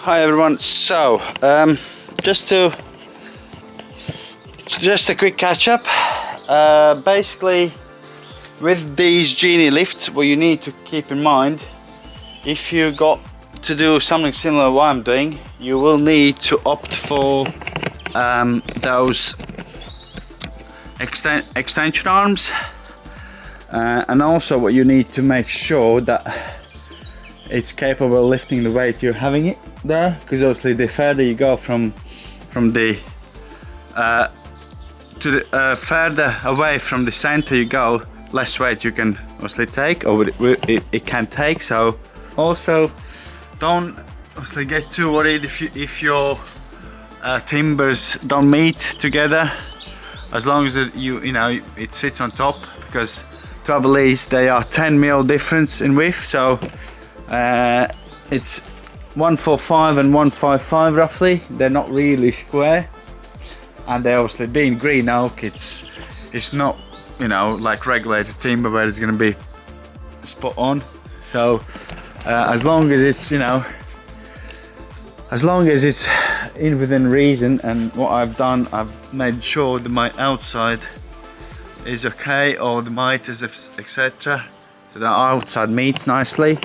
Hi everyone. So just a quick catch up. Basically, with these Genie lifts, what you need to keep in mind, if you got to do something similar to what I'm doing, you will need to opt for those extension arms, and also what you need to make sure that it's capable of lifting the weight you're having it there, because obviously the further you go from the further away from the center you go, less weight you can obviously take, or it can take. So also don't obviously get too worried if your timbers don't meet together, as long as it sits on top, because trouble is they are 10 mil difference in width. So it's 145 and 155 roughly. They're not really square, and they obviously being green oak, it's not like regulated timber where it's going to be spot on. So as long as it's within reason, and what I've done, I've made sure that my outside is okay, or the miters, etc., so the outside meets nicely,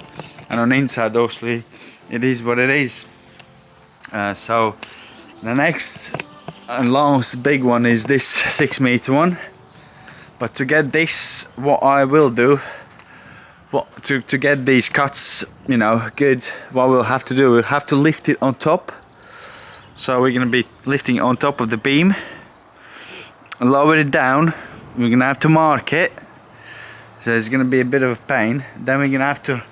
and on the inside obviously it is what it is. So the next and last big one is this 6 meter one. But to get this, what I will do, to get these cuts good, what we'll have to do, we'll have to lift it on top. So we're going to be lifting it on top of the beam, lower it down. We're going to have to mark it, so it's going to be a bit of a pain. Then we're going to have to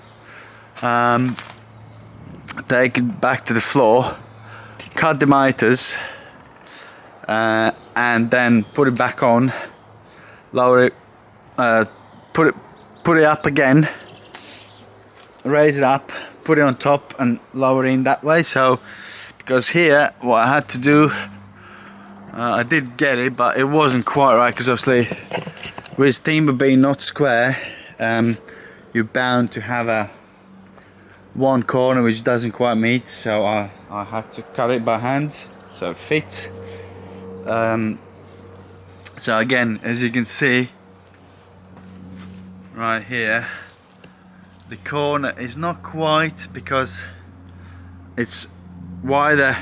take it back to the floor, cut the miters, and then put it back on, lower it, put it up again, raise it up, put it on top, and lower it in that way. So because here what I had to do, I did get it, but it wasn't quite right, because obviously with timber being not square, you're bound to have one corner which doesn't quite meet. So I had to cut it by hand so it fits. So again, as you can see right here, the corner is not quite, because it's wider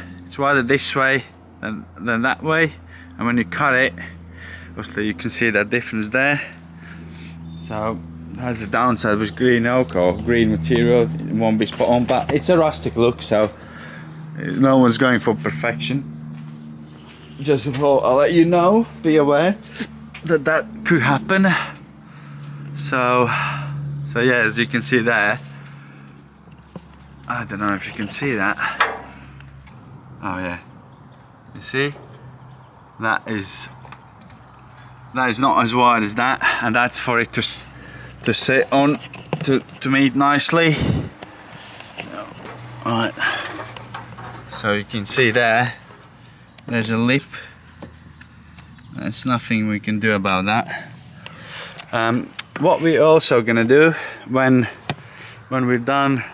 this way than that way, and when you cut it, obviously you can see that difference there. So that's the downside with green oak or green material, it won't be spot on, but it's a rustic look, so no one's going for perfection. Just thought I'll let you know, be aware that could happen. So yeah, as you can see there, I don't know if you can see that. Oh yeah, you see, that is not as wide as that, and that's for it to sit on to meet nicely. Right, so you can see there's a lip. There's nothing we can do about that. What we're also gonna do when we're done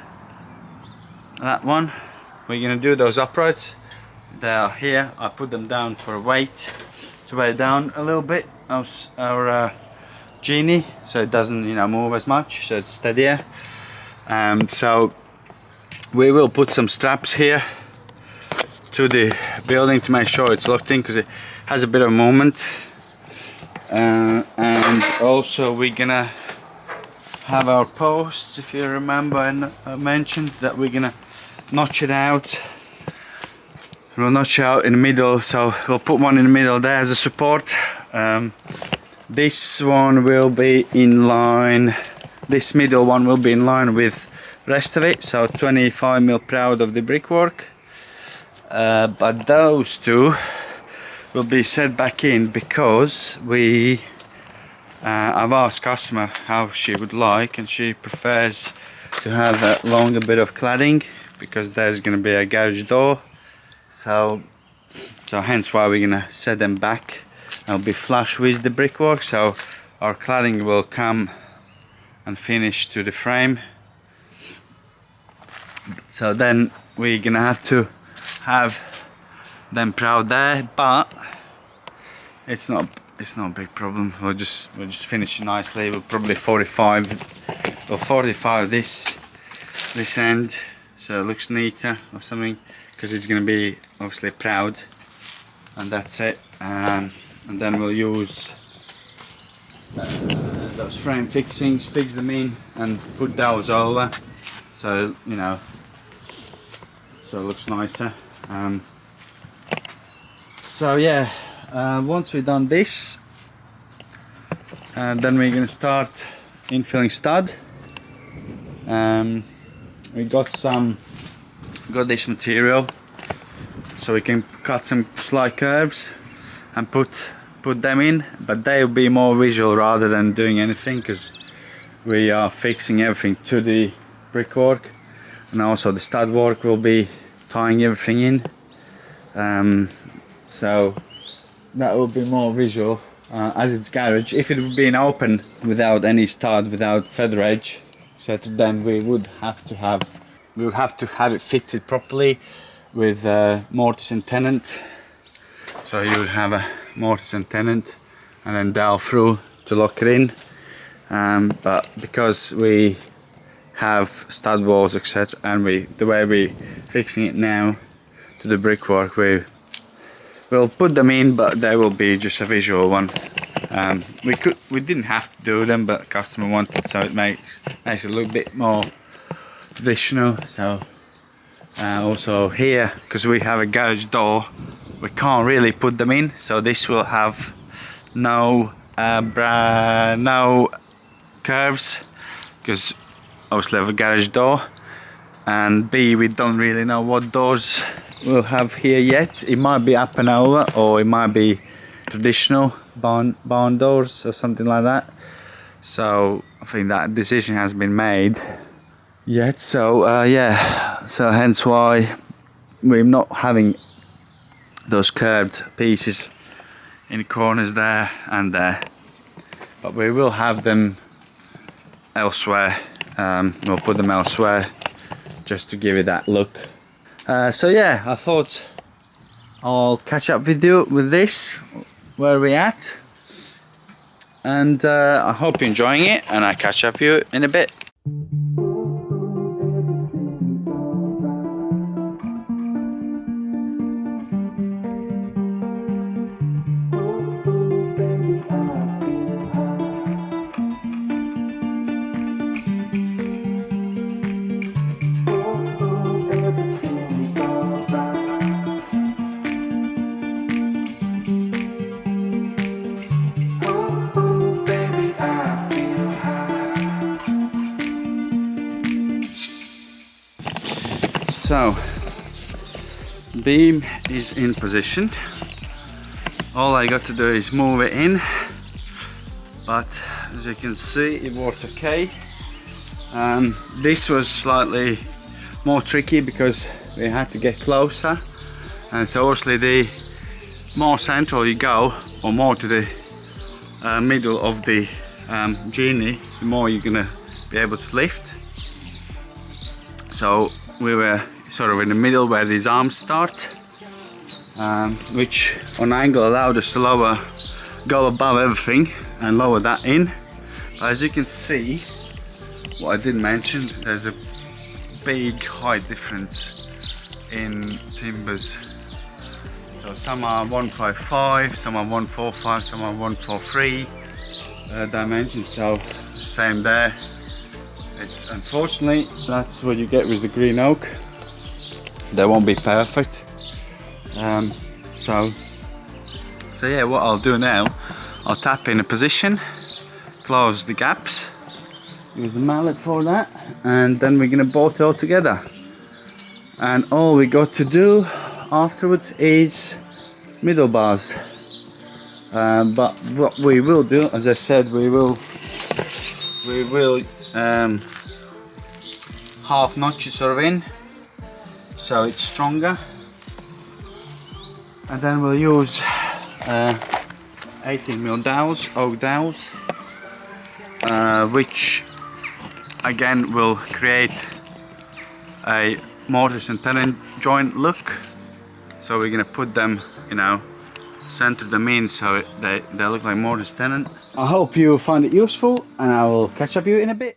that one, we're gonna do those uprights. They are here. I put them down for a weight to weigh down a little bit our Genie, so it doesn't move as much, so it's steadier. So we will put some straps here to the building to make sure it's locked in, because it has a bit of movement. And also we're gonna have our posts, if you remember, and I mentioned that we're gonna notch it out. We'll notch it out in the middle, so we'll put one in the middle there as a support. This one will be in line, this middle one will be in line with the rest of it, so 25 mil proud of the brickwork. But those two will be set back in, because I've asked customer how she would like, and she prefers to have a longer bit of cladding, because there's going to be a garage door. So hence why we're going to set them back. It'll be flush with the brickwork, so our cladding will come and finish to the frame. So then we're gonna have to have them proud there, but it's not a big problem. We'll just finish it nicely. We'll probably 45 this end, so it looks neater or something, because it's going to be obviously proud, and that's it. And then we'll use those frame fixings, fix them in and put those over, so you know, so it looks nicer. So yeah, once we've done this, then we're going to start infilling stud. We got this material, so we can cut some slight curves and put them in, but they'll be more visual rather than doing anything, because we are fixing everything to the brickwork, and also the stud work will be tying everything in. So that will be more visual, as it's garage. If it would be an open without any stud, without feather edge, etc., then we would have to have it fitted properly with mortise and tenon. So you would have a mortise and tenon and then dowel through to lock it in. But because we have stud walls, etc., and the way we're fixing it now to the brickwork, we'll put them in, but they will be just a visual one. We didn't have to do them, but customer wanted, so it makes it a little bit more traditional. So also here, because we have a garage door, we can't really put them in, so this will have no curves, because obviously I have a garage door, and B, we don't really know what doors we'll have here yet. It might be up and over, or it might be traditional barn doors or something like that. So I think that decision has been made yet. So yeah, so hence why we're not having those curved pieces in the corners there and there, but we will have them elsewhere. We'll put them elsewhere just to give it that look. So yeah, I thought I'll catch up with you with this, where we're at, and I hope you're enjoying it, and I'll catch up with you in a bit. So, beam is in position. All I got to do is move it in, but as you can see, it worked okay. This was slightly more tricky because we had to get closer, and so obviously the more central you go, or more to the middle of the genie, the more you're gonna be able to lift. So we were sort of in the middle where these arms start, which on angle allowed us to go above everything and lower that in. But as you can see, what I didn't mention, there's a big height difference in timbers. So some are 155, some are 145, some are 143 dimensions. So same there. It's unfortunately, that's what you get with the green oak. They won't be perfect. So yeah, what I'll do now, I'll tap in a position, close the gaps, use the mallet for that, and then we're gonna bolt it all together. And all we got to do afterwards is middle bars. But what we will do, as I said, we will half notch it sort of in, so it's stronger, and then we'll use 18mm dowels, oak dowels, which again will create a mortise and tenon joint look. So we're gonna put them, you know, center them in so they look like mortise tenon. I hope you found it useful, and I will catch up with you in a bit.